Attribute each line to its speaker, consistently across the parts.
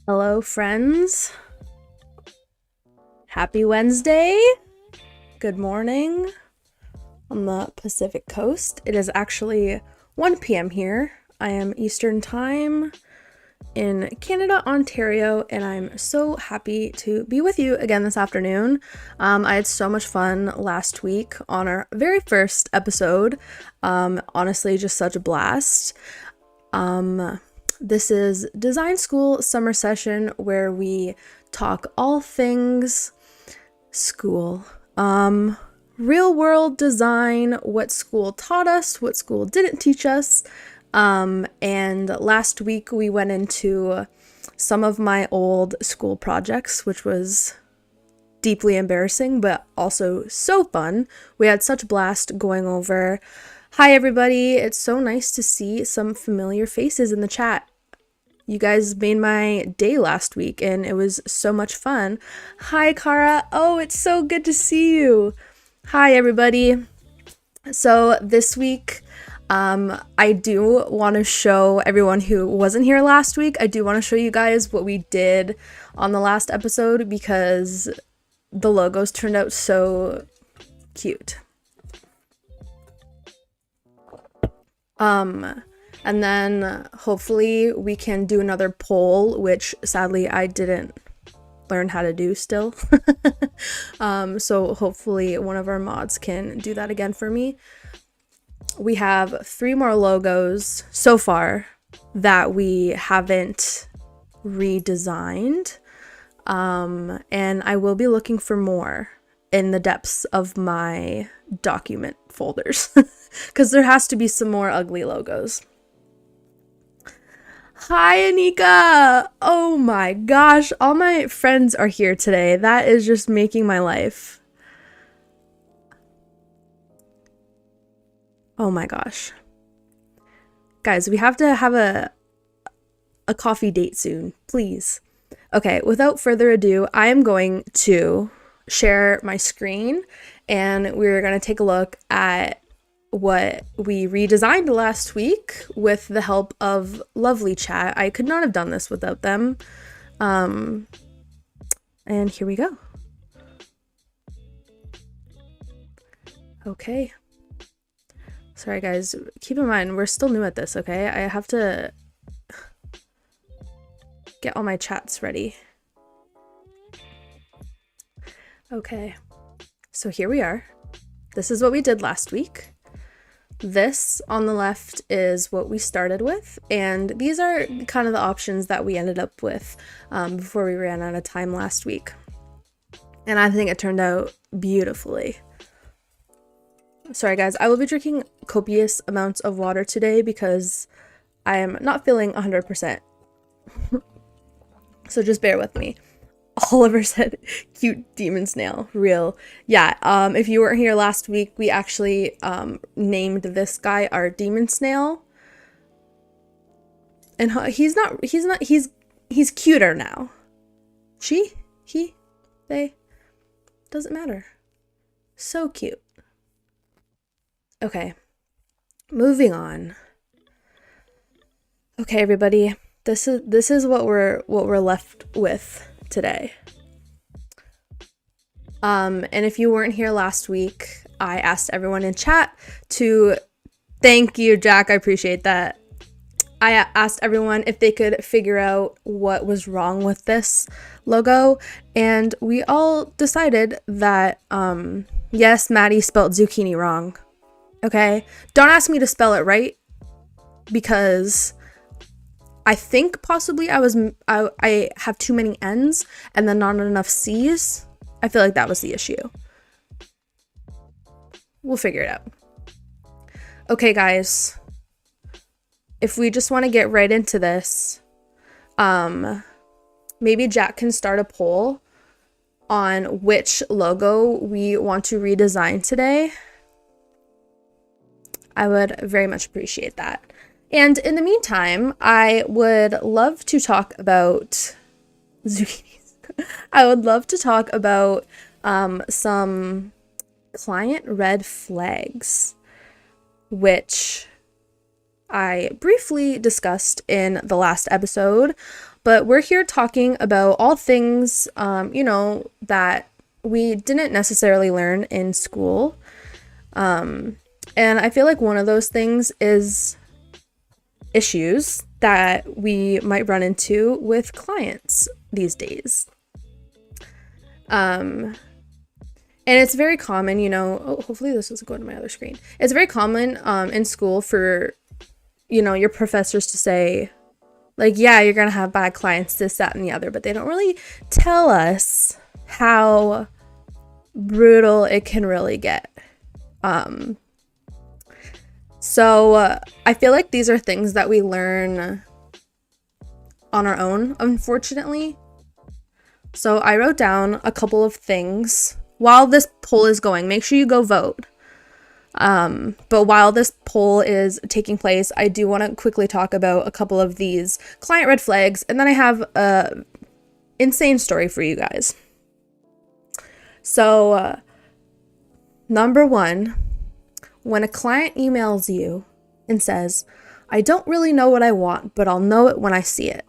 Speaker 1: Hello, friends. Happy Wednesday. Good morning on the Pacific Coast. It is actually 1 p.m. here. I am Eastern Time in Canada, Ontario, and I'm so happy to be with you again this afternoon. I had so much fun last week on our very first episode. Honestly, just such a blast. This is Design School Summer Session where we talk all things school. Real world design, what school taught us, what school didn't teach us. And last week we went into some of my old school projects, which was deeply embarrassing, but also so fun. We had such a blast going over. Hi everybody, it's so nice to see some familiar faces in the chat. You guys made my day last week and it was so much fun. Hi Kara, oh it's so good to see you. Hi everybody. So this week, I do want to show everyone who wasn't here last week, I do want to show you guys what we did on the last episode because the logos turned out so cute. And then hopefully we can do another poll, which sadly I didn't learn how to do still. So hopefully one of our mods can do that again for me. We have 3 more logos so far that we haven't redesigned. And I will be looking for more in the depths of my document folders because there has to be some more ugly logos. Hi Anika! Oh my gosh, all my friends are here today. That is just making my life. Oh my gosh. Guys, we have to have a coffee date soon, please. Okay, without further ado, I am going to share my screen and we're going to take a look at what we redesigned last week with the help of lovely chat. I could not have done this without them. And here we go. Okay. Sorry guys, keep in mind, we're still new at this, okay? I have to get all my chats ready. Okay, so here we are. This is what we did last week. This on the left is what we started with, and these are kind of the options that we ended up with before we ran out of time last week. And I think it turned out beautifully. Sorry guys, I will be drinking copious amounts of water today because I am not feeling 100%. So just bear with me. Oliver said, cute demon snail, real. Yeah, if you weren't here last week, we actually named this guy our demon snail. And he's cuter now. She, he, they, doesn't matter. So cute. Okay, moving on. Okay, everybody, this is what we're left with today. And if you weren't here last week, I asked everyone in chat to thank you, Jack. I appreciate that. I asked everyone if they could figure out what was wrong with this logo, and we all decided that yes, Maddie spelled zucchini wrong. Okay, don't ask me to spell it right because I think possibly I have too many N's and then not enough C's. I feel like that was the issue. We'll figure it out. Okay, guys. If we just want to get right into this, maybe Jack can start a poll on which logo we want to redesign today. I would very much appreciate that. And in the meantime, I would love to talk about zucchinis. I would love to talk about some client red flags, which I briefly discussed in the last episode, but we're here talking about all things, you know, that we didn't necessarily learn in school. And I feel like one of those things is issues that we might run into with clients these days. And it's very common, you know, hopefully this doesn't go to my other screen. It's very common in school for, you know, your professors to say, like, yeah, you're going to have bad clients, this, that, and the other, but they don't really tell us how brutal it can really get. So I feel like these are things that we learn on our own, unfortunately. So I wrote down a couple of things while this poll is going. Make sure you go vote. But while this poll is taking place, I do want to quickly talk about a couple of these client red flags, and then I have a insane story for you guys. So, number one, when a client emails you and says, I don't really know what I want, but I'll know it when I see it.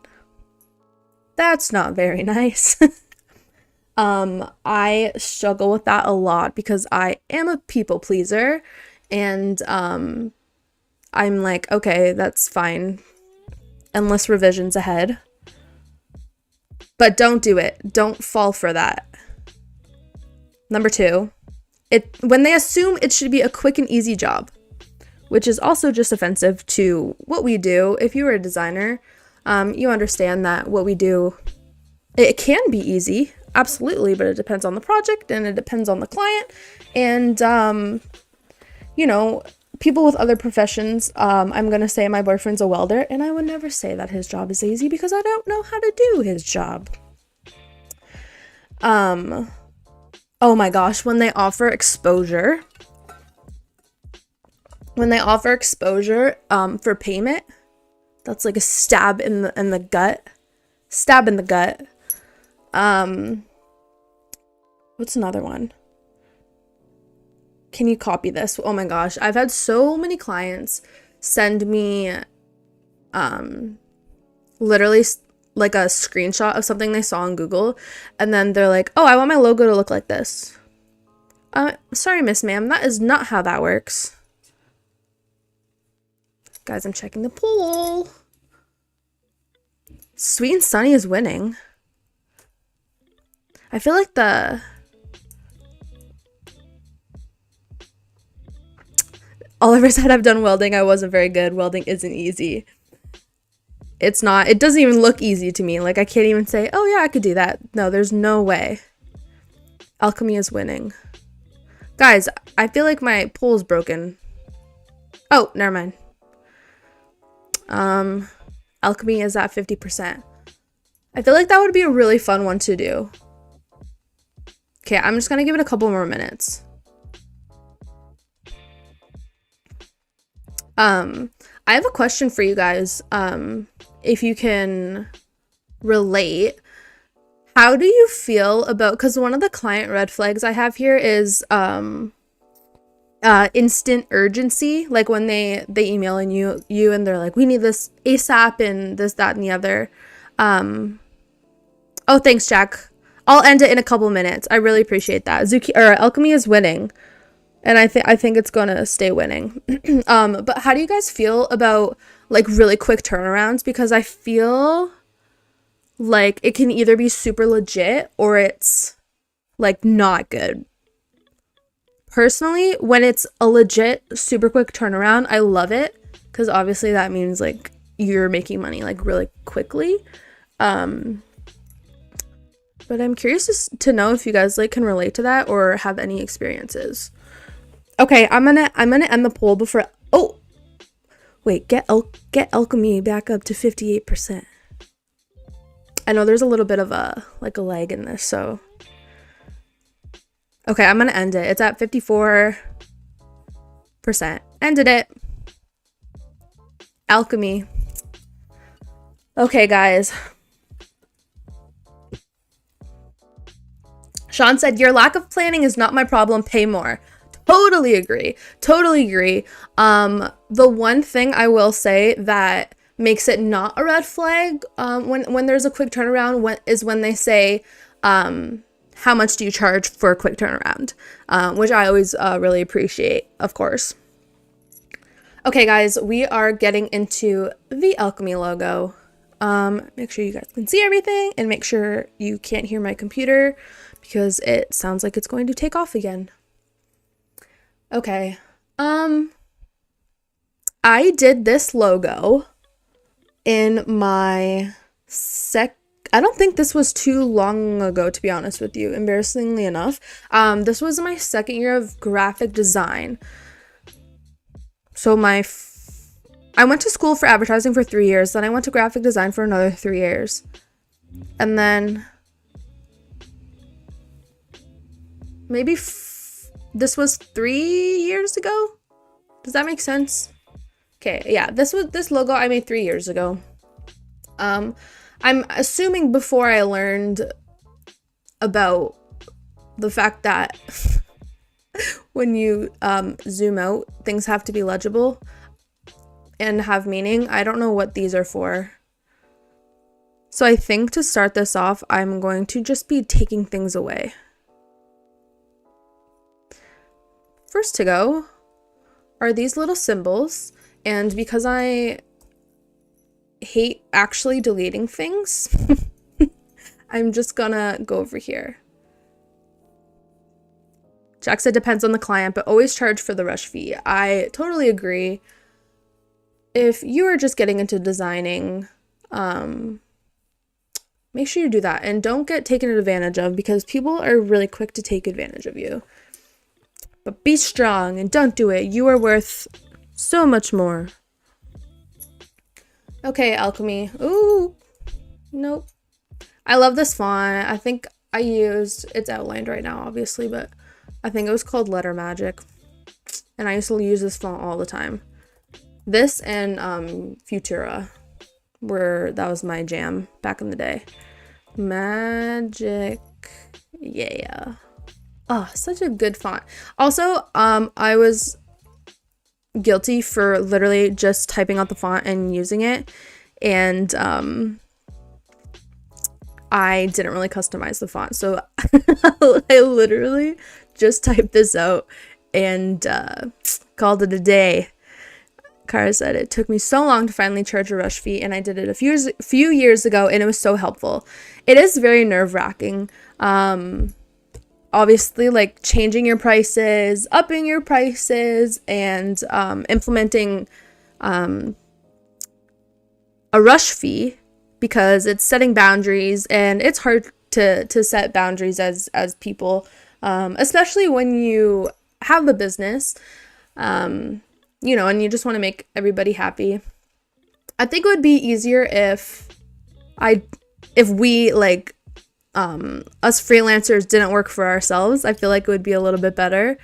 Speaker 1: That's not very nice. I struggle with that a lot because I am a people pleaser, and I'm like, okay, that's fine, endless revisions ahead, but don't do it. Don't fall for that. Number two, when they assume it should be a quick and easy job, which is also just offensive to what we do. If you were a designer, you understand that what we do, it can be easy. Absolutely, but it depends on the project and it depends on the client. And, you know, people with other professions, I'm going to say my boyfriend's a welder, and I would never say that his job is easy because I don't know how to do his job. Oh my gosh, when they offer exposure for payment, that's like a stab in the gut. Stab in the gut. What's another one? Can you copy this? Oh my gosh, I've had so many clients send me literally like a screenshot of something they saw on Google, and then they're like, oh, I want my logo to look like this. Sorry, Miss Ma'am, that is not how that works. Guys, I'm checking the poll. Sweet and Sunny is winning. I feel like Oliver said I've done welding. I wasn't very good. Welding isn't easy. It's not. It doesn't even look easy to me. Like, I can't even say, oh yeah, I could do that. No, there's no way. Alchemy is winning. Guys, I feel like my poll is broken. Oh, never mind. Alchemy is at 50%. I feel like that would be a really fun one to do. Okay, I'm just gonna give it a couple more minutes. I have a question for you guys. If you can relate, how do you feel about, because one of the client red flags I have here is instant urgency. Like when they email and you and they're like, we need this ASAP and this, that, and the other. Oh, thanks, Jack. I'll end it in a couple minutes. I really appreciate that. Alchemy is winning. And I think it's gonna stay winning. But how do you guys feel about like really quick turnarounds? Because I feel like it can either be super legit or it's like not good. Personally, when it's a legit super quick turnaround, I love it because obviously that means like you're making money like really quickly. But I'm curious to know if you guys like can relate to that or have any experiences. Okay, I'm gonna end the poll before. Oh, wait, get Alchemy back up to 58%. I know there's a little bit of a lag in this, so okay, I'm gonna end it. It's at 54%. Ended it. Alchemy. Okay, guys. Sean said, your lack of planning is not my problem. Pay more. Totally agree. The one thing I will say that makes it not a red flag when there's a quick turnaround when they say, how much do you charge for a quick turnaround? Which I always really appreciate, of course. Okay, guys, we are getting into the Alchemy logo. Make sure you guys can see everything and make sure you can't hear my computer because it sounds like it's going to take off again. Okay. I did this logo in my I don't think this was too long ago, to be honest with you, embarrassingly enough. This was my second year of graphic design. So I went to school for advertising for 3 years, then I went to graphic design for another 3 years. And then maybe this was 3 years ago? Does that make sense? Okay, yeah, this logo I made 3 years ago. I'm assuming before I learned about the fact that when you zoom out, things have to be legible and have meaning. I don't know what these are for. So I think to start this off, I'm going to just be taking things away. First to go are these little symbols, and because I hate actually deleting things, I'm just gonna go over here. Jack said depends on the client, but always charge for the rush fee. I totally agree. If you are just getting into designing, make sure you do that and don't get taken advantage of because people are really quick to take advantage of you. But be strong and don't do it. You are worth so much more. Okay, Alchemy. Ooh, nope. I love this font. I think I used, it's outlined right now, obviously, but I think it was called Letter Magic. And I used to use this font all the time. This and Futura, that was my jam back in the day. Magic, yeah. Oh, such a good font. Also, I was guilty for literally just typing out the font and using it, and I didn't really customize the font, so I literally just typed this out and called it a day. Kara said it took me so long to finally charge a rush fee, and I did it a few years ago, and it was so helpful. It is very nerve-wracking. Obviously, like changing your prices, upping your prices, and implementing a rush fee because it's setting boundaries, and it's hard to set boundaries as people, especially when you have a business, you know, and you just want to make everybody happy. I think it would be easier if we like us freelancers didn't work for ourselves. I feel like it would be a little bit better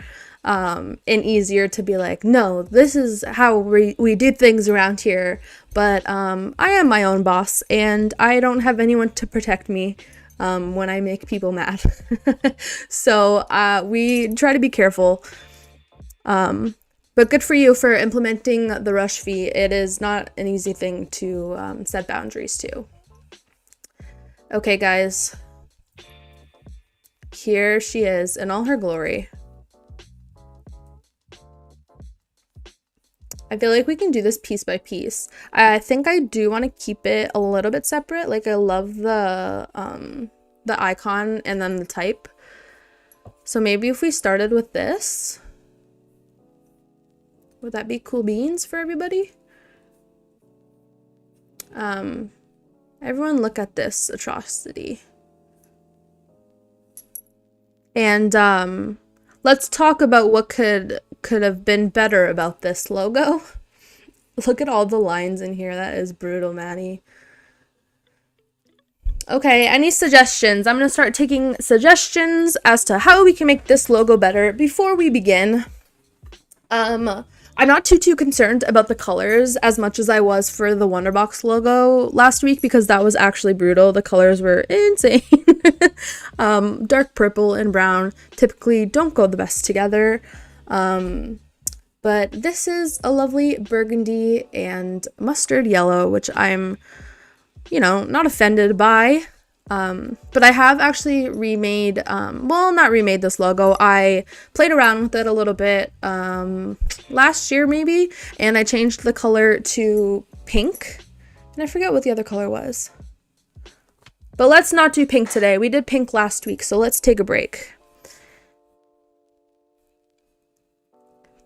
Speaker 1: and easier to be like, no, this is how we do things around here, but I am my own boss and I don't have anyone to protect me when I make people mad. So we try to be careful, but good for you for implementing the rush fee. It is not an easy thing to set boundaries to. Okay, guys. Here she is in all her glory. I feel like we can do this piece by piece. I think I do want to keep it a little bit separate. Like I love the icon and then the type. So maybe if we started with this, would that be cool beans for everybody? Everyone look at this atrocity. And let's talk about what could have been better about this logo. Look at all the lines in here. That is brutal, Maddie. Okay, any suggestions? I'm going to start taking suggestions as to how we can make this logo better before we begin. I'm not too concerned about the colors as much as I was for the Wonderbox logo last week because that was actually brutal. The colors were insane. Dark purple and brown typically don't go the best together. But this is a lovely burgundy and mustard yellow, which I'm, not offended by. But I have actually remade, not remade this logo. I played around with it a little bit last year maybe, and I changed the color to pink. And I forget what the other color was. But let's not do pink today. We did pink last week, so let's take a break.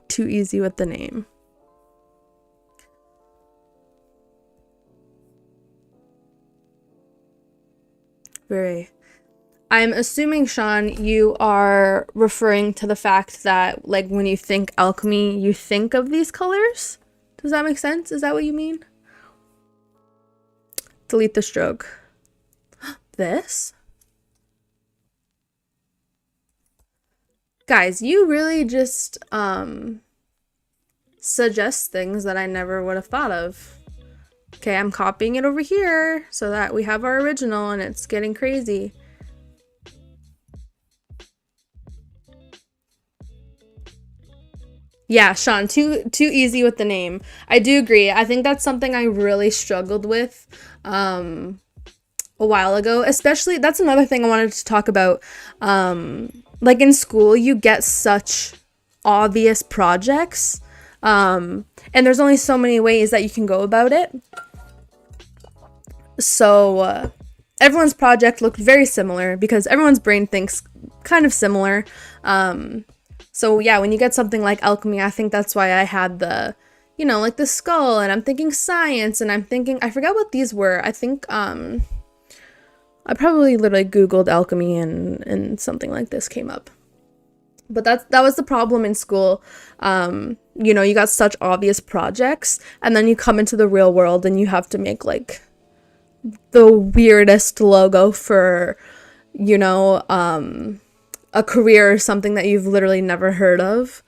Speaker 1: Too easy with the name. I'm assuming, Sean, you are referring to the fact that, like, when you think alchemy, you think of these colors? Does that make sense? Is that what you mean? Delete the stroke. This? Guys, you really just, suggest things that I never would have thought of. Okay, I'm copying it over here so that we have our original and it's getting crazy. Yeah, Sean, too easy with the name. I do agree. I think that's something I really struggled with a while ago. Especially, that's another thing I wanted to talk about. Like in school, you get such obvious projects. And there's only so many ways that you can go about it. So everyone's project looked very similar because everyone's brain thinks kind of similar. So yeah, when you get something like alchemy, I think that's why I had the, like the skull, and I'm thinking science, and I'm thinking, I forgot what these were. I think, I probably literally Googled alchemy and something like this came up. But that was the problem in school. You got such obvious projects, and then you come into the real world and you have to make like the weirdest logo for, a career or something that you've literally never heard of.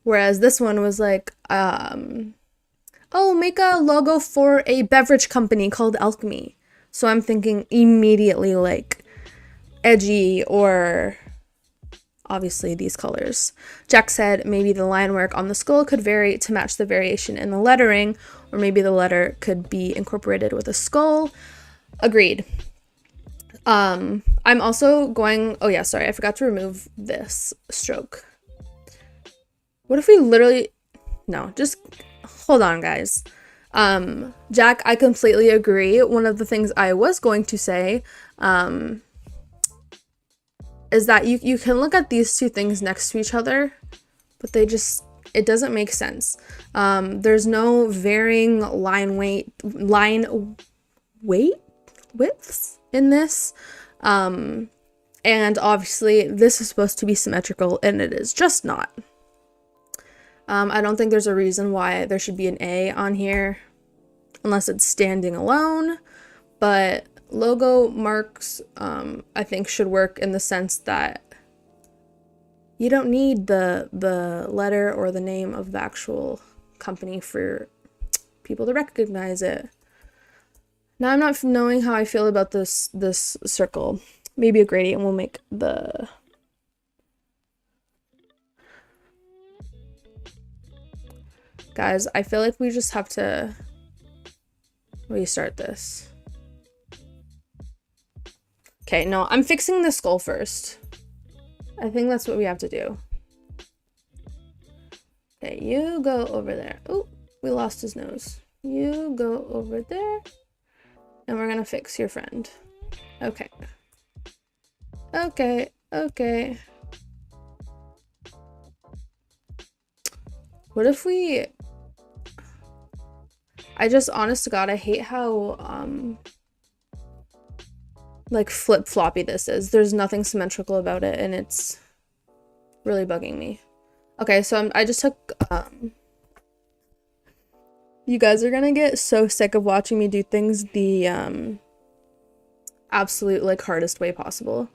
Speaker 1: Whereas this one was like, make a logo for a beverage company called Alchemy. So I'm thinking immediately like edgy, or obviously these colors. Jack said maybe the line work on the skull could vary to match the variation in the lettering, or maybe the letter could be incorporated with a skull. Agreed. I'm also going, I forgot to remove this stroke. What if we literally, no, just hold on, guys. Jack, I completely agree. One of the things I was going to say, is that you can look at these two things next to each other, but it doesn't make sense. There's no varying line widths in this. And obviously this is supposed to be symmetrical, and it is just not. I don't think there's a reason why there should be an A on here unless it's standing alone, but logo marks, I think should work in the sense that you don't need the letter or the name of the actual company for people to recognize it. Now I'm not knowing how I feel about this circle. Maybe a gradient will make the... Guys, I feel like we just have to restart this. Okay, no, I'm fixing the skull first. I think that's what we have to do. Okay, you go over there. Oh, we lost his nose. You go over there. And we're gonna fix your friend. Okay. Okay, okay. What if we... honest to God, I hate how, like, flip-floppy this is. There's nothing symmetrical about it, and it's really bugging me. Okay, so I just took, you guys are gonna get so sick of watching me do things the, absolute, like, hardest way possible.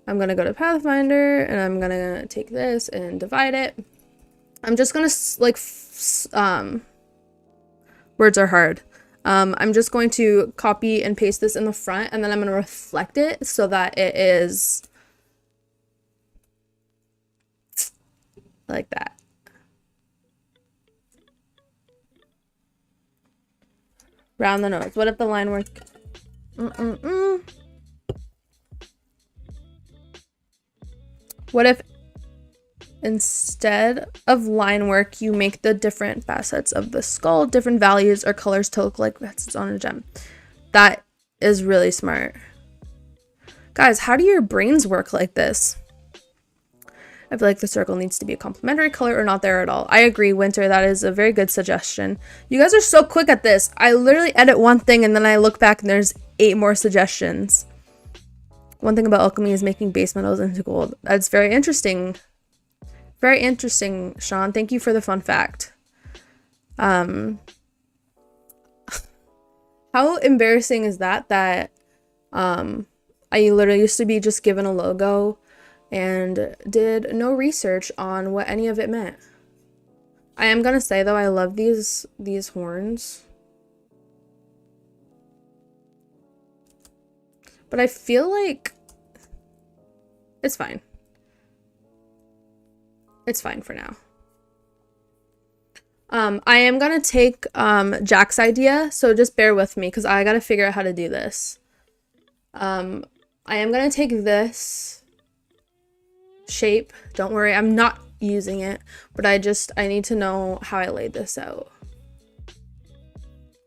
Speaker 1: I'm gonna go to Pathfinder, and I'm gonna take this and divide it. I'm just gonna, like, words are hard. I'm just going to copy and paste this in the front, and then I'm going to reflect it so that it is like that. Round the nose. What if the line work? What if instead of line work, you make the different facets of the skull, different values or colors to look like facets on a gem? That is really smart. Guys, how do your brains work like this? I feel like the circle needs to be a complementary color or not there at all. I agree, Winter. That is a very good suggestion. You guys are so quick at this. I literally edit one thing and then I look back and there's 8 more suggestions. One thing about alchemy is making base metals into gold. That's very interesting. Very interesting, Sean. Thank you for the fun fact. How embarrassing is that I literally used to be just given a logo and did no research on what any of it meant. I am gonna say though, I love these horns. But I feel like it's fine. It's fine for now. I am gonna take Jack's idea, so just bear with me because I gotta figure out how to do this. I am gonna take this shape. Don't worry, I'm not using it, but I need to know how I laid this out.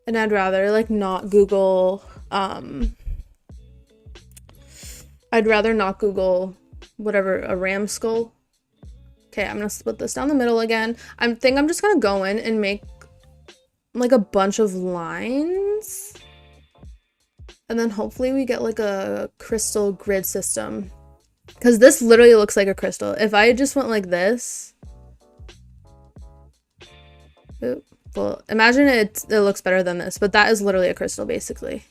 Speaker 1: And I'd rather like not Google I'd rather not Google whatever, a ram skull. Okay, I'm gonna split this down the middle again. I'm just gonna go in and make like a bunch of lines. And then hopefully we get like a crystal grid system. Because this literally looks like a crystal. If I just went like this. Ooh, well, imagine it looks better than this. But that is literally a crystal, basically.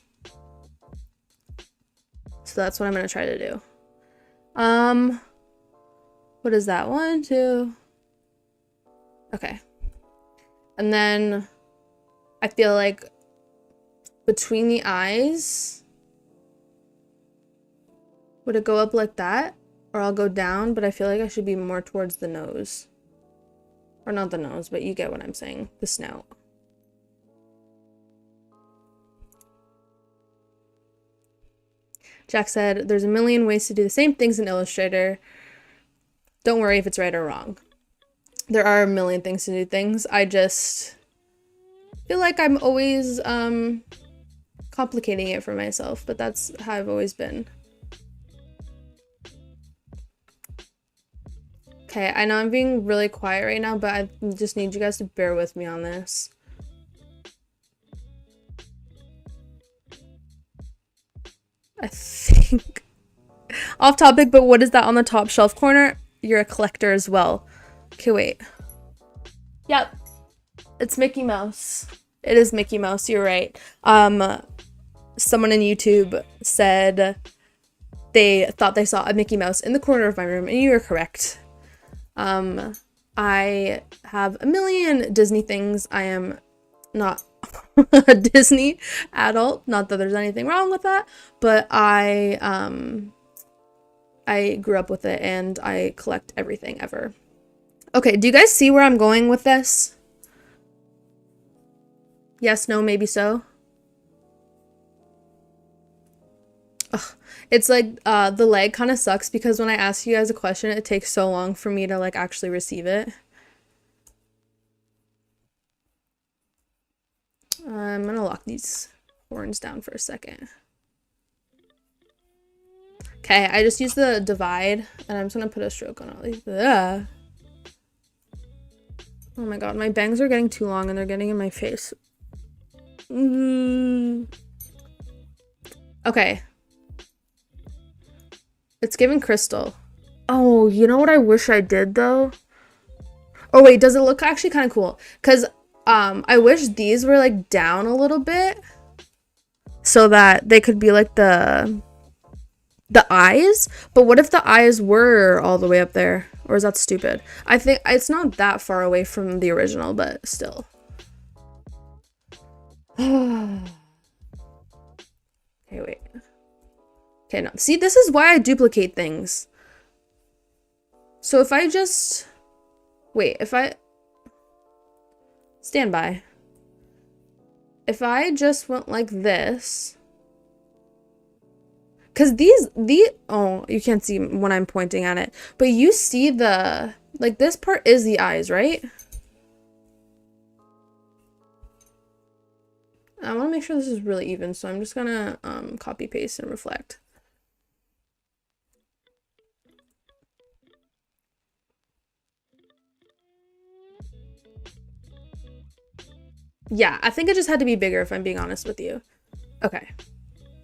Speaker 1: So that's what I'm going to try to do. What is that? 1, 2. Okay. And then I feel like between the eyes, would it go up like that? Or I'll go down, but I feel like I should be more towards the nose. Or not the nose, but you get what I'm saying. The snout. Jack said, there's a million ways to do the same things in Illustrator. Don't worry if it's right or wrong. There are a million things to do things. I just feel like I'm always complicating it for myself, but that's how I've always been. Okay, I know I'm being really quiet right now, but I just need you guys to bear with me on this. I think off topic, but what is that on the top shelf corner? You're a collector as well. Okay, wait. Yep. It's Mickey Mouse. It is Mickey Mouse, you're right. Someone in YouTube said they thought they saw a Mickey Mouse in the corner of my room, and you are correct. I have a million Disney things. I am not a Disney adult, not that there's anything wrong with that, but I grew up with it and I collect everything ever. Okay, do you guys see where I'm going with this? Yes, no, maybe so. Ugh. It's like the lag kind of sucks because when I ask you guys a question, it takes so long for me to like actually receive it. I'm gonna lock these horns down for a second. Okay, I just used the divide and I'm just gonna put a stroke on all these. Ugh. Oh my god, my bangs are getting too long and they're getting in my face. Okay. It's giving crystal. Oh, you know what I wish I did though? Oh wait, does it look actually kind of cool? Because I wish these were like down a little bit so that they could be like the eyes. But what if the eyes were all the way up there? Or is that stupid? I think it's not that far away from the original, but still. Okay, wait. Okay, no. See, this is why I duplicate things. So if I just... Wait, if I... Stand by. if I just went like this, because oh, you can't see when I'm pointing at it, but you see the, like, this part is the eyes, right? I want to make sure this is really even, so I'm just gonna copy paste and reflect. Yeah, I think it just had to be bigger if I'm being honest with you. Okay.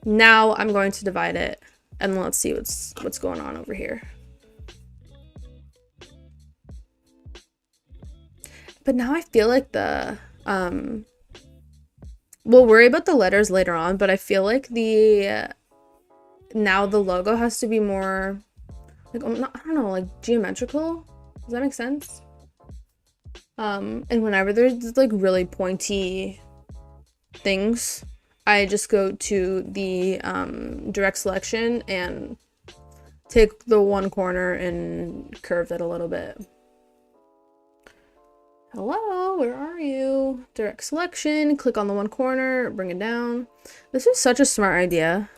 Speaker 1: Now I'm going to divide it and let's see what's going on over here. But now I feel like the we'll worry about the letters later on, but I feel like now the logo has to be more like, I don't know, like geometrical. Does that make sense? And whenever there's like really pointy things, I just go to the direct selection and take the one corner and curve it a little bit. Hello, where are you? Direct selection, click on the one corner, bring it down. This is such a smart idea.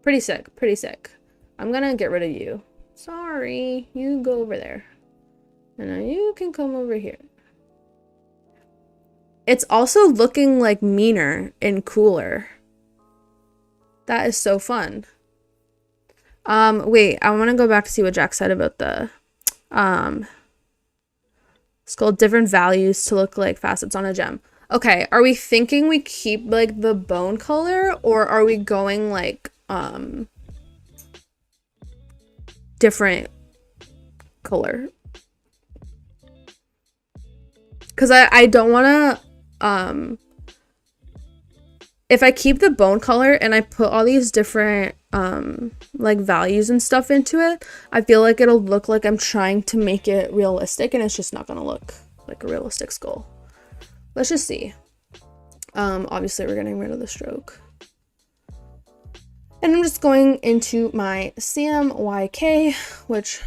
Speaker 1: Pretty sick, pretty sick. I'm gonna get rid of you. Sorry, you go over there. And now you can come over here. It's also looking like meaner and cooler. That is so fun. Wait, I want to go back to see what Jack said about the it's called different values to look like facets on a gem. Okay, are we thinking we keep like the bone color, or are we going like different color? Because I don't want to if I keep the bone color and I put all these different like values and stuff into it, I feel like it'll look like I'm trying to make it realistic, and it's just not gonna look like a realistic skull. Let's just see. Obviously we're getting rid of the stroke. And I'm just going into my CMYK, which,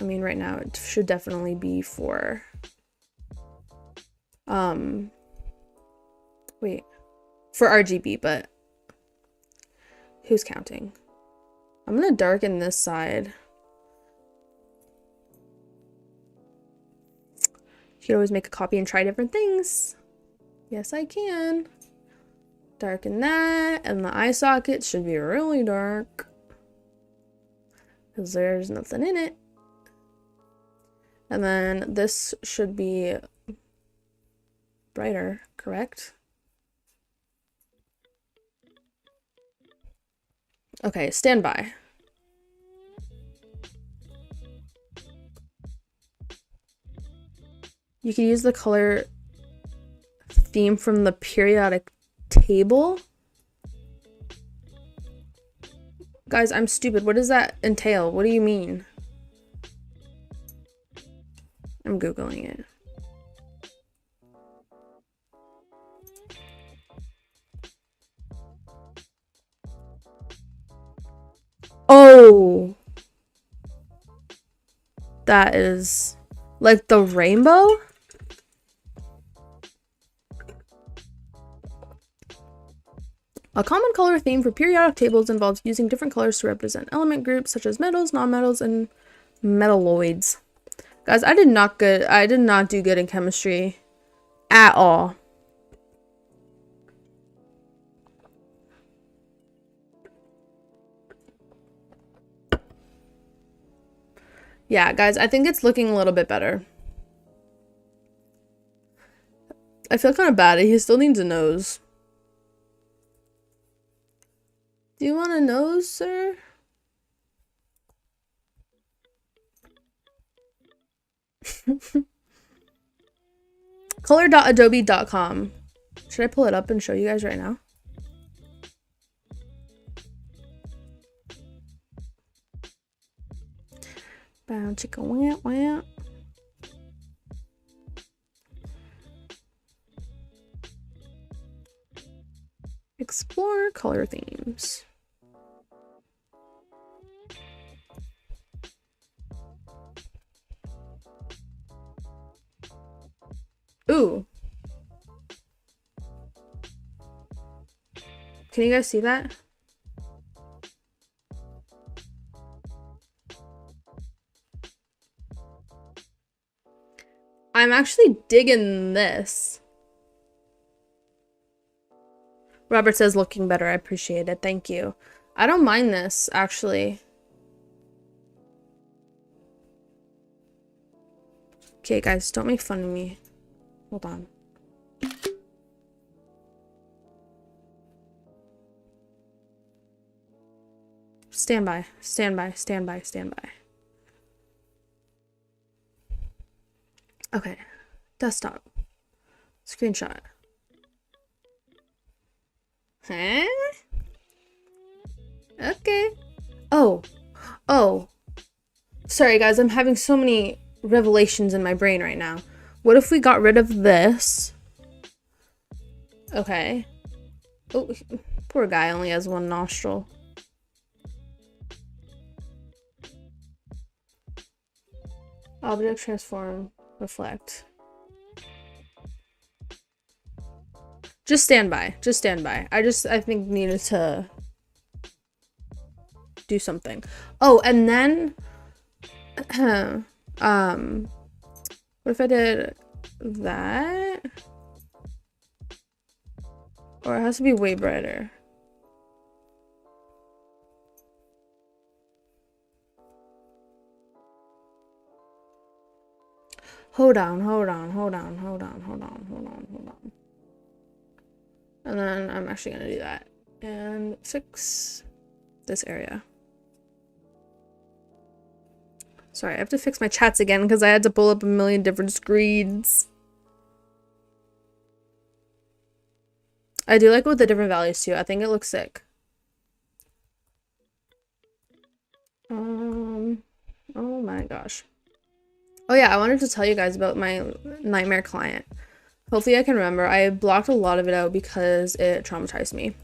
Speaker 1: I mean, right now it should definitely be for wait, for RGB, but who's counting? I'm gonna darken this side. You can always make a copy and try different things. Yes, I can. Darken that, and the eye socket should be really dark because there's nothing in it. And then this should be brighter, correct? Okay, stand by. You can use the color theme from the periodic table. Guys, I'm stupid. What does that entail? What do you mean? I'm Googling it. Oh, that is like the rainbow. A common color theme for periodic tables involves using different colors to represent element groups such as metals, nonmetals, and metalloids. Guys, I did not do good in chemistry at all. Yeah, guys, I think it's looking a little bit better. I feel kind of bad. He still needs a nose. Do you want a nose, sir? Color.adobe.com. Should I pull it up and show you guys right now? Bow chicka wah wah. Explore color themes. Ooh. Can you guys see that? I'm actually digging this. Robert says looking better. I appreciate it. Thank you. I don't mind this, actually. Okay, guys, don't make fun of me. Hold on. Stand by, stand by, stand by, stand by. Okay, desktop. Screenshot. Huh? Okay. Oh. Sorry, guys, I'm having so many revelations in my brain right now. What if we got rid of this? Okay. Oh, poor guy only has one nostril. Object transform, reflect. Just stand by. Just stand by. I think needed to do something. Oh, and then what if I did that? Or it has to be way brighter. Hold on. And then I'm actually gonna do that and fix this area. Sorry, I have to fix my chats again because I had to pull up a million different screens. I do like it with the different values too. I think it looks sick. Oh my gosh. Oh yeah, I wanted to tell you guys about my nightmare client. Hopefully I can remember. I blocked a lot of it out because it traumatized me.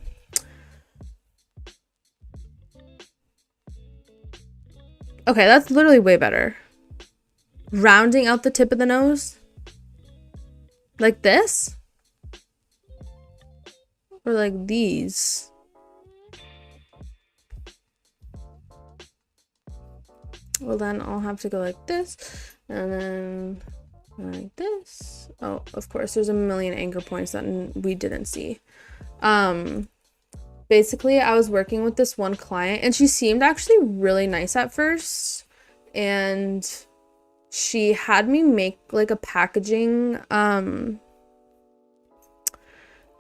Speaker 1: Okay, that's literally way better. Rounding out the tip of the nose? Like this? Or like these? Well, then I'll have to go like this. And then like this. Oh, of course, there's a million anchor points that we didn't see. Basically, I was working with this one client and she seemed actually really nice at first. And she had me make like a packaging, I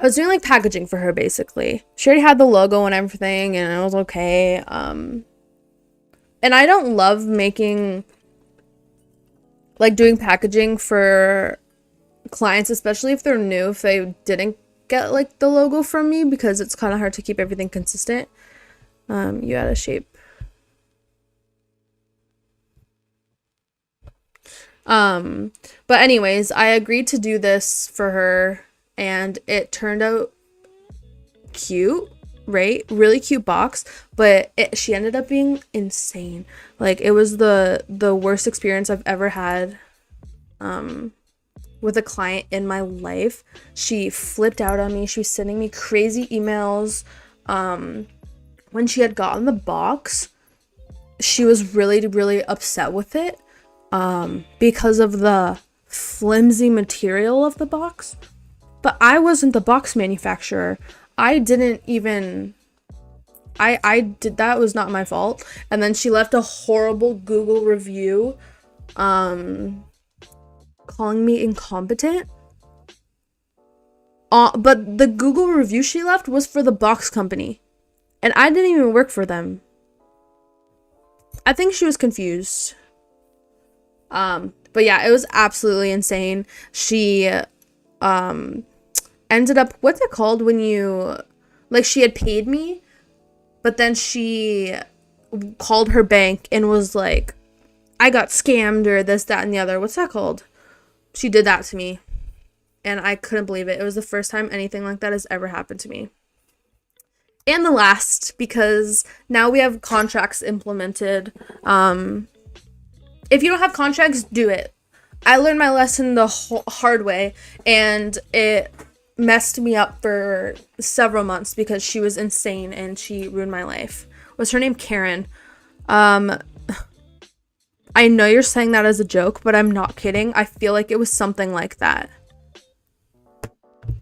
Speaker 1: was doing like packaging for her basically. She already had the logo and everything and it was okay. And I don't love making, like doing packaging for clients, especially if they're new, if they didn't get like the logo from me, because it's kind of hard to keep everything consistent. You add a shape. But anyways, I agreed to do this for her and it turned out cute, right? Really cute box, but she ended up being insane. Like it was the worst experience I've ever had with a client in my life. She flipped out on me. She was sending me crazy emails. When she had gotten the box, she was really upset with it because of the flimsy material of the box. But I wasn't the box manufacturer. I didn't even, I did, that was not my fault. And then she left a horrible Google review, calling me incompetent. But the Google review she left was for the box company. And I didn't even work for them. I think she was confused. But yeah, it was absolutely insane. She, ended up, what's it called when you, like, she had paid me, but then she called her bank and was like, I got scammed or this, that, and the other. What's that called? She did that to me. And I couldn't believe it. It was the first time anything like that has ever happened to me. And the last, because now we have contracts implemented. If you don't have contracts, do it. I learned my lesson the hard way, and it messed me up for several months because she was insane and she ruined my life. Was her name Karen? I know you're saying that as a joke, but I'm not kidding. I feel like it was something like that.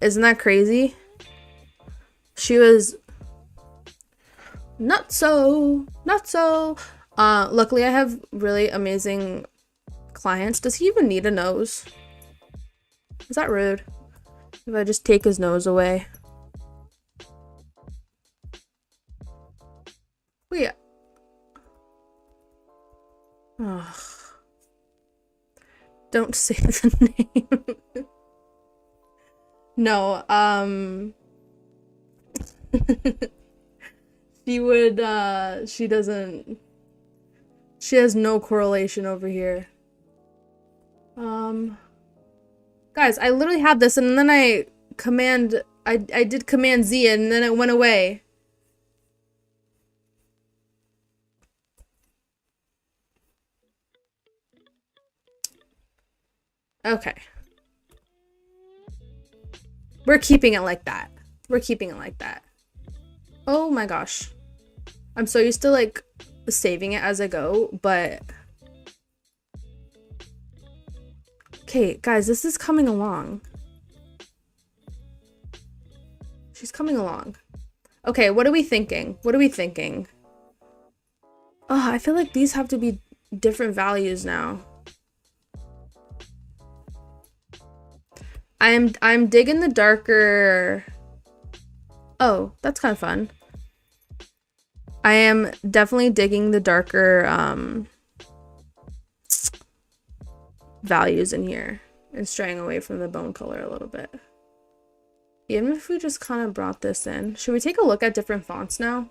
Speaker 1: Isn't that crazy? She was not so. Luckily I have really amazing clients. Does he even need a nose? Is that rude? If I just take his nose away. Wait. Ugh. Don't say the name. No, she doesn't, she has no correlation over here. Guys, I literally had this and then I did Command Z and then it went away. Okay. We're keeping it like that. We're keeping it like that. Oh my gosh. I'm so used to like saving it as I go, but okay, guys, this is coming along. She's coming along. Okay, what are we thinking? What are we thinking? Oh, I feel like these have to be different values now. I'm digging the darker. Oh, that's kind of fun. I am definitely digging the darker values in here and straying away from the bone color a little bit. Even if we just kind of brought this in. Should we take a look at different fonts now?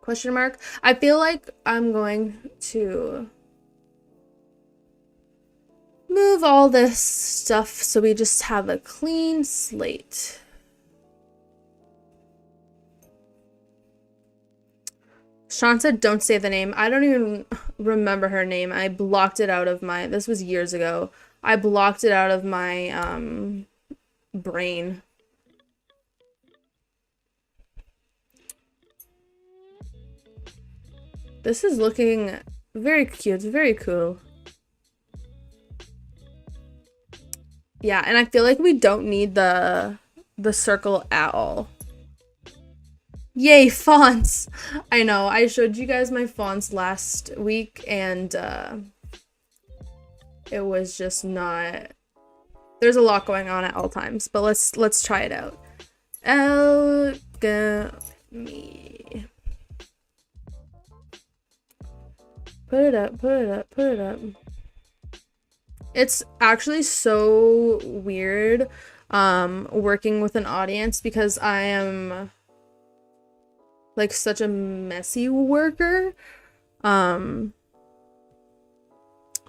Speaker 1: Question mark. I feel like I'm going to move all this stuff so we just have a clean slate. Sean said don't say the name. I don't even remember her name. I blocked it out of my, this was years ago. I blocked it out of my brain. This is looking very cute. It's very cool. Yeah, and I feel like we don't need the circle at all. Yay, fonts! I know, I showed you guys my fonts last week and it was just not, there's a lot going on at all times, but let's try it out. Alchemy. Put it up, put it up, put it up. It's actually so weird working with an audience because I am like such a messy worker.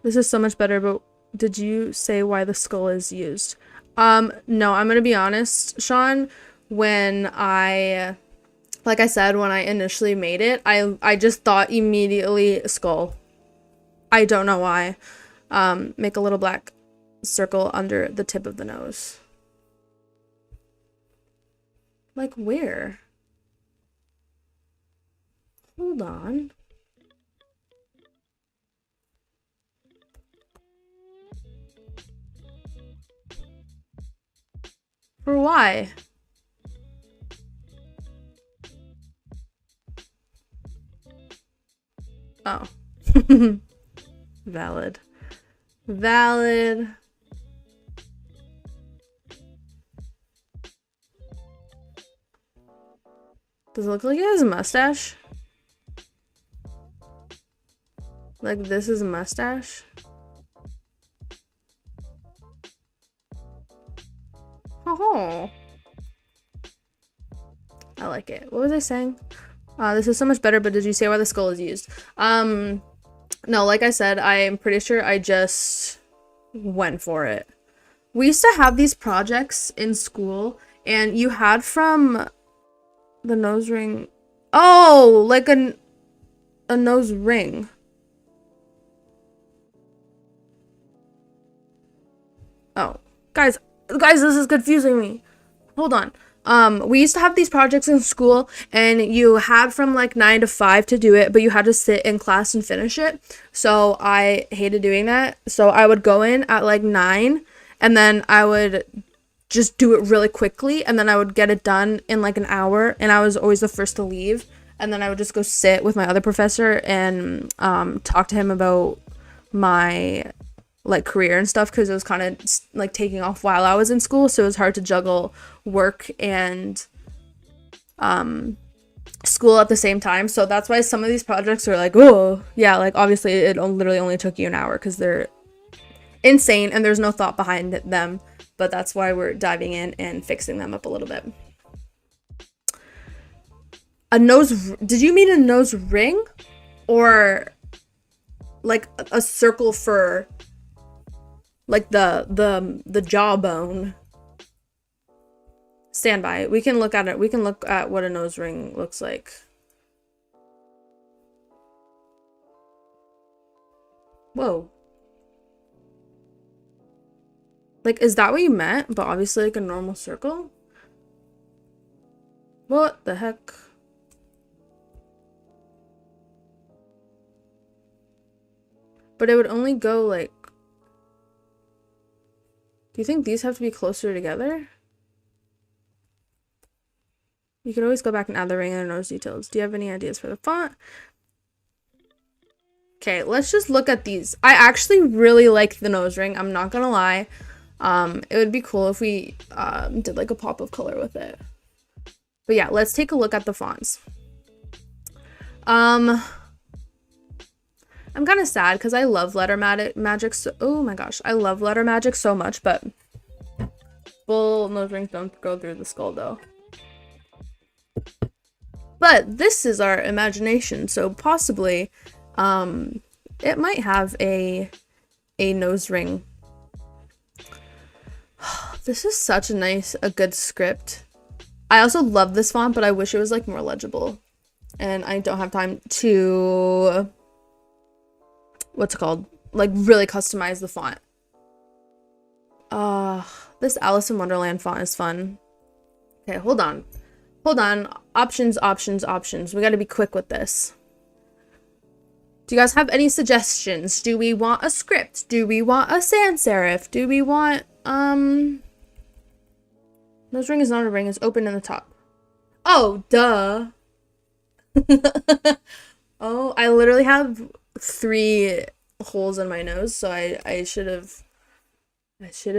Speaker 1: This is so much better, but did you say why the skull is used? No, I'm gonna be honest, Sean. When like I said, when I initially made it, I just thought immediately skull. I don't know why. Make a little black circle under the tip of the nose. Like where? Hold on. For why? Oh. Valid. Valid. Does it look like he has a mustache? Like this is a mustache? Oh. I like it. What was I saying? This is so much better, but did you say why the skull is used? No, like I said, I'm pretty sure I just went for it. We used to have these projects in school, and you had from the nose ring. Oh, like a nose ring. Oh, guys, this is confusing me. hold on. We used to have these projects in school, and you had from like 9 to 5 to do it, but you had to sit in class and finish it. So I hated doing that. So I would go in at like 9, and then I would just do it really quickly, and then I would get it done in like an hour, and I was always the first to leave. And then I would just go sit with my other professor and talk to him about my like career and stuff, because it was kind of like taking off while I was in school, so it was hard to juggle work and school at the same time. So that's why some of these projects are like, oh yeah, like obviously it literally only took you an hour because they're insane and there's no thought behind them, but that's why we're diving in and fixing them up a little bit. A nose, did you mean a nose ring or like a circle for like the jawbone? Stand by. We can look at it. We can look at what a nose ring looks like. Whoa. Like, is that what you meant? But obviously like a normal circle? What the heck? But it would only go like... Do you think these have to be closer together? You could always go back and add the ring and the nose details. Do you have any ideas for the font? Okay, let's just look at these. I actually really like the nose ring. I'm not gonna lie. It would be cool if we did like a pop of color with it. But yeah, let's take a look at the fonts. I'm kind of sad because I love letter magic. So, oh my gosh, I love letter magic so much, but full nose rings don't go through the skull though. But this is our imagination, so possibly it might have a nose ring. This is such a good script. I also love this font, but I wish it was like more legible. And I don't have time to, what's it called? Like really customize the font. This Alice in Wonderland font is fun. Okay, hold on. Options. We gotta be quick with this. Do you guys have any suggestions? Do we want a script? Do we want a sans serif? Do we want, nose ring is not a ring, it's open in the top. Oh, duh. Oh, I literally have 3 holes in my nose, so I should have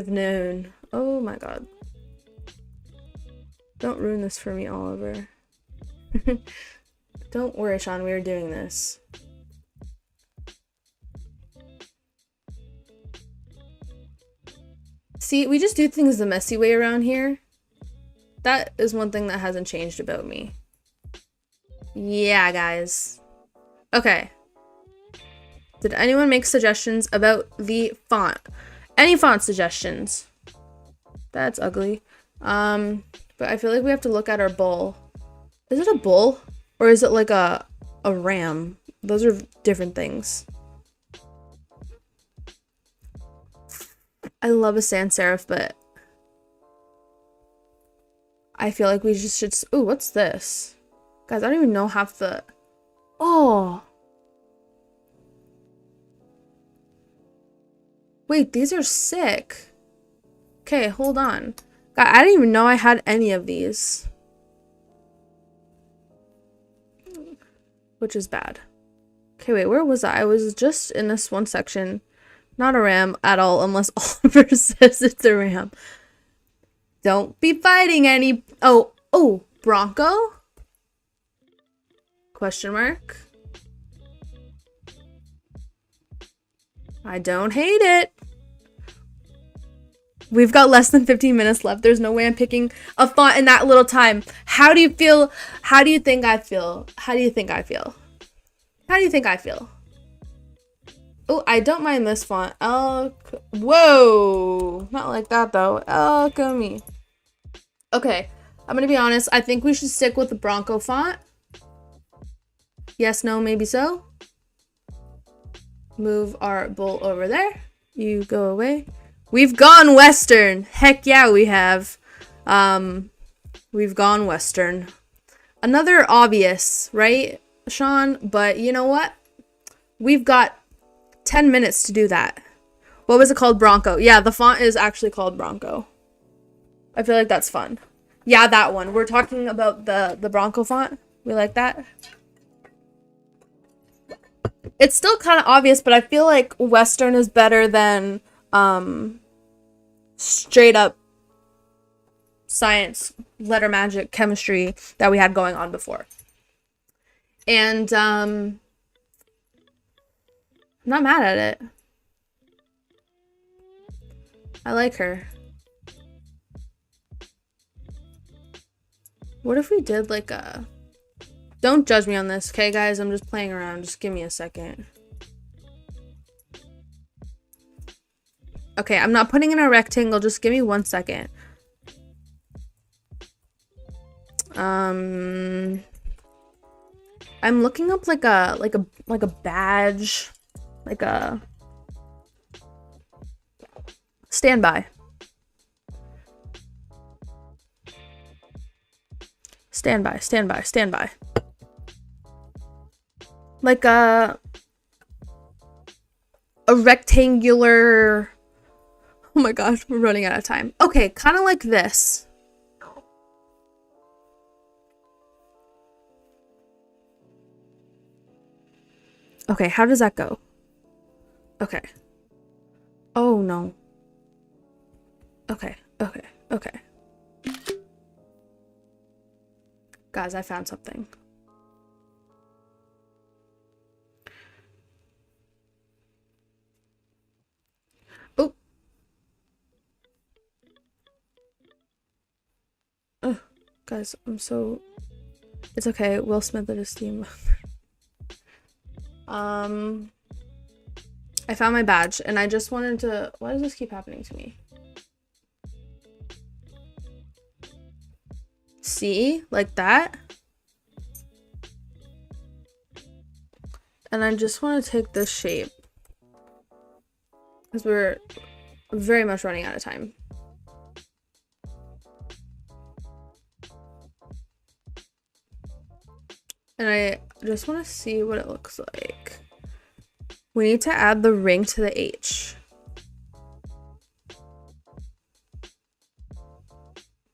Speaker 1: known. Oh my god. Don't ruin this for me, Oliver. Don't worry, Sean, we are doing this. See, we just do things the messy way around here. That is one thing that hasn't changed about me. Yeah, guys. Okay. Did anyone make suggestions about the font? Any font suggestions? That's ugly. But I feel like we have to look at our bull. Is it a bull? Or is it like a ram? Those are different things. I love a sans serif, but I feel like we just should... Ooh, what's this? Guys, I don't even know half the... Oh! Wait, these are sick. Okay, hold on. God, I didn't even know I had any of these. Which is bad. Okay, wait, where was I? I was just in this one section. Not a ram at all, unless Oliver says it's a ram. Don't be fighting any... Oh, Bronco? Question mark. I don't hate it. We've got less than 15 minutes left. There's no way I'm picking a font in that little time. How do you feel? How do you think I feel? How do you think I feel? How do you think I feel? Oh, I don't mind this font. Whoa! Not like that, though. Alchemy. Okay, I'm gonna be honest. I think we should stick with the Bronco font. Yes, no, maybe so. Move our bull over there. You go away. We've gone Western. Heck yeah, we have. We've gone Western. Another obvious, right, Sean? But you know what? We've got 10 minutes to do that. What was it called? Bronco. Yeah, the font is actually called Bronco. I feel like that's fun. Yeah, that one. We're talking about the Bronco font. We like that. It's still kind of obvious, but I feel like Western is better than straight up science, letter magic, chemistry that we had going on before. And I'm not mad at it. I like her. What if we did like a... Don't judge me on this, okay, guys? I'm just playing around. Just give me a second. Okay, I'm not putting in a rectangle. Just give me 1 second. I'm looking up like a badge, like a standby. Standby. Like a rectangular. Oh my gosh, we're running out of time. Okay, kind of like this. Okay, how does that go? Okay. Oh no. Okay. Guys, I found something. Oh. Ugh, guys, I'm so... It's okay. Will Smith at his team. I found my badge and I just wanted to... Why does this keep happening to me? See? Like that? And I just want to take this shape. Because we're very much running out of time. And I just want to see what it looks like. We need to add the ring to the H.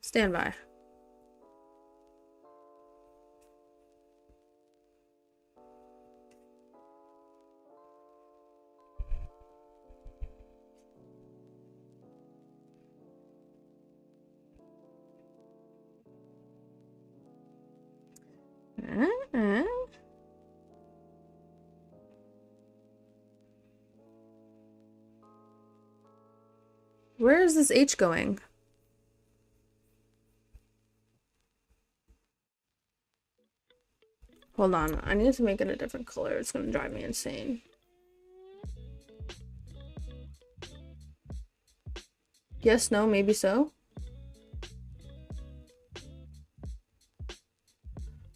Speaker 1: Stand by. Where is this H going? Hold on, I need to make it a different color. It's gonna drive me insane. Yes, no, maybe so.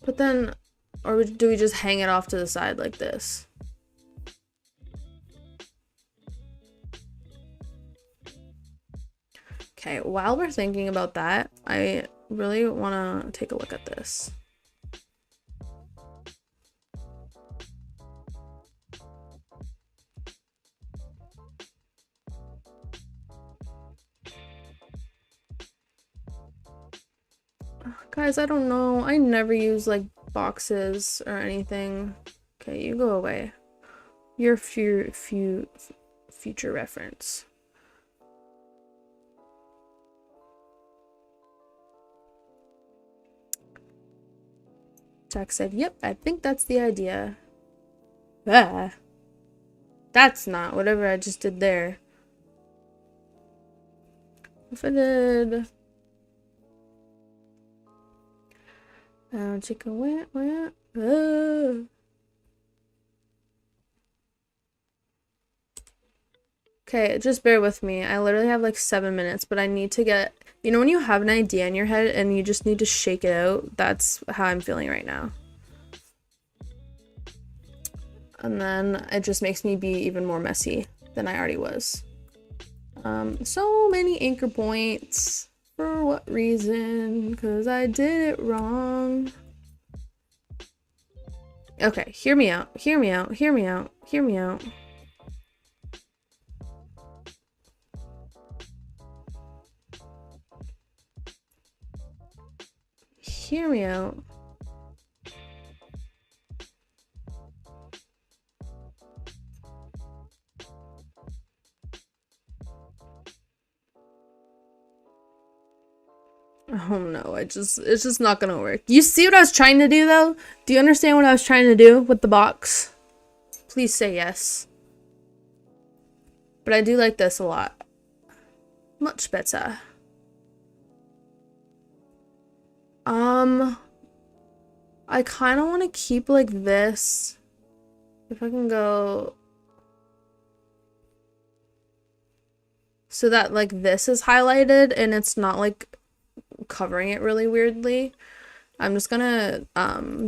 Speaker 1: But then, or do we just hang it off to the side like this? Okay, while we're thinking about that, I really want to take a look at this. Guys, I don't know. I never use like boxes or anything. Okay, you go away. Your future reference. Jack said, yep, I think that's the idea. Ah. That's not whatever I just did there. If I did... chicken went. Okay, just bear with me. I literally have like 7 minutes, but I need to get... You know when you have an idea in your head and you just need to shake it out? That's how I'm feeling right now. And then it just makes me be even more messy than I already was. So many anchor points. For what reason, because I did it wrong. Okay, hear me out, hear me out, hear me out, hear me out. Hear me out. Oh no, it's just not gonna work. You see what I was trying to do though? Do you understand what I was trying to do with the box? Please say yes. But I do like this a lot. Much better. I kind of want to keep like this. If I can go so that like this is highlighted and it's not like covering it really weirdly. I'm just gonna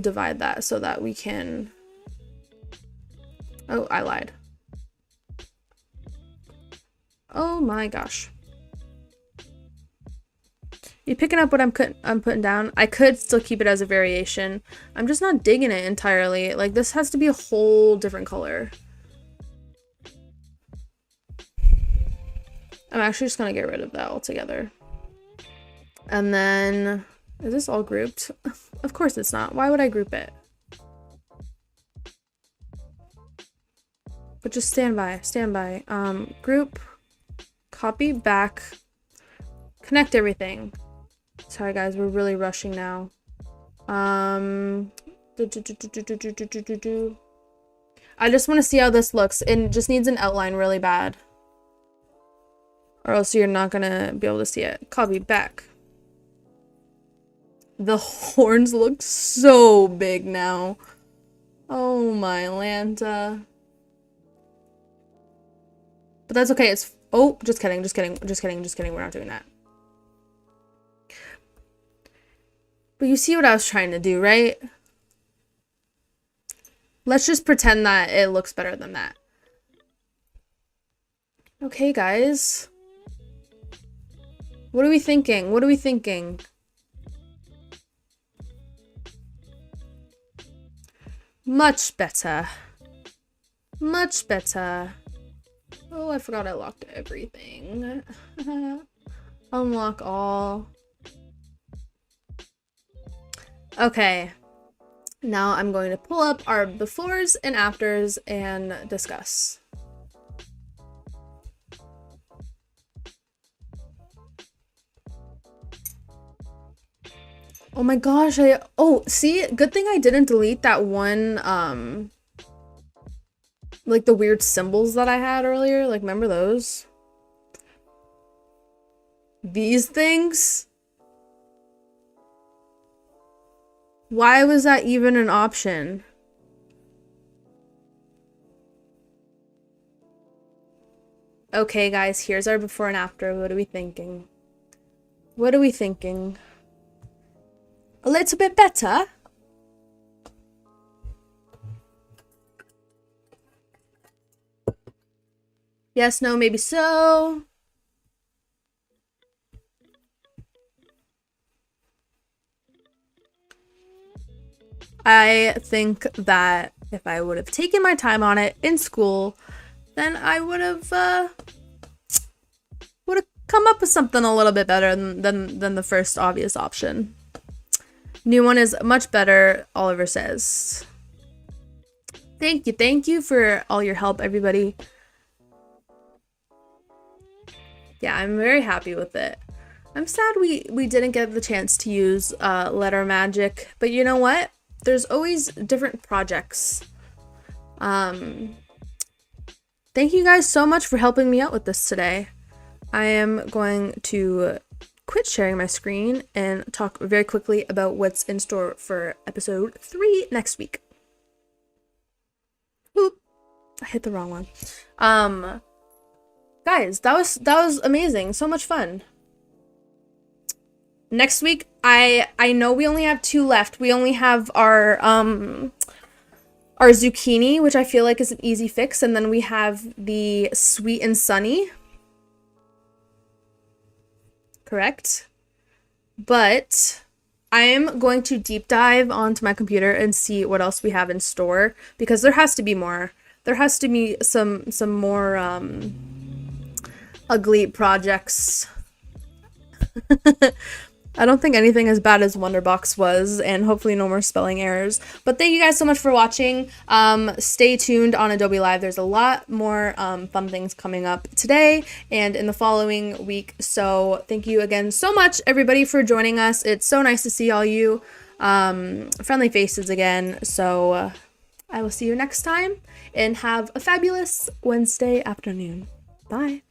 Speaker 1: divide that so that we can. Oh, I lied. Oh my gosh. You picking up what I'm putting down? I could still keep it as a variation. I'm just not digging it entirely. Like, this has to be a whole different color. I'm actually just gonna get rid of that altogether. And then, is this all grouped? Of course it's not. Why would I group it? But just stand by, stand by. Group, copy, back, connect everything. Sorry guys, we're really rushing now. I just want to see how this looks. It just needs an outline really bad. Or else you're not gonna be able to see it. Copy, back. The horns look so big now. Oh my Lanta. But that's okay, it's... Oh, just kidding, just kidding, just kidding, just kidding. We're not doing that. But you see what I was trying to do, right? Let's just pretend that it looks better than that. Okay, guys. What are we thinking? What are we thinking? Much better. Much better. Oh, I forgot I locked everything. Unlock all. Okay. Now I'm going to pull up our befores and afters and discuss. Oh my gosh, oh, see, good thing I didn't delete that one, like the weird symbols that I had earlier. Like, remember those? These things? Why was that even an option? Okay, guys, here's our before and after. What are we thinking? What are we thinking? A little bit better? Yes, no, maybe so. I think that if I would have taken my time on it in school, then I would have come up with something a little bit better than the first obvious option. New one is much better, Oliver says. Thank you for all your help, everybody. Yeah, I'm very happy with it. I'm sad we didn't get the chance to use letter magic, but you know what? There's always different projects. Thank you guys so much for helping me out with this today. I am going to quit sharing my screen and talk very quickly about what's in store for episode 3 next week. Oop, I hit the wrong one. Guys, that was amazing. So much fun. Next week, I know we only have 2 left. We only have our zucchini, which I feel like is an easy fix, and then we have the sweet and sunny. Correct? But I am going to deep dive onto my computer and see what else we have in store, because there has to be more. There has to be some more ugly projects. I don't think anything as bad as Wonderbox was, and hopefully no more spelling errors. But thank you guys so much for watching. Stay tuned on Adobe Live. There's a lot more fun things coming up today and in the following week. So thank you again so much, everybody, for joining us. It's so nice to see all you friendly faces again. So I will see you next time, and have a fabulous Wednesday afternoon. Bye.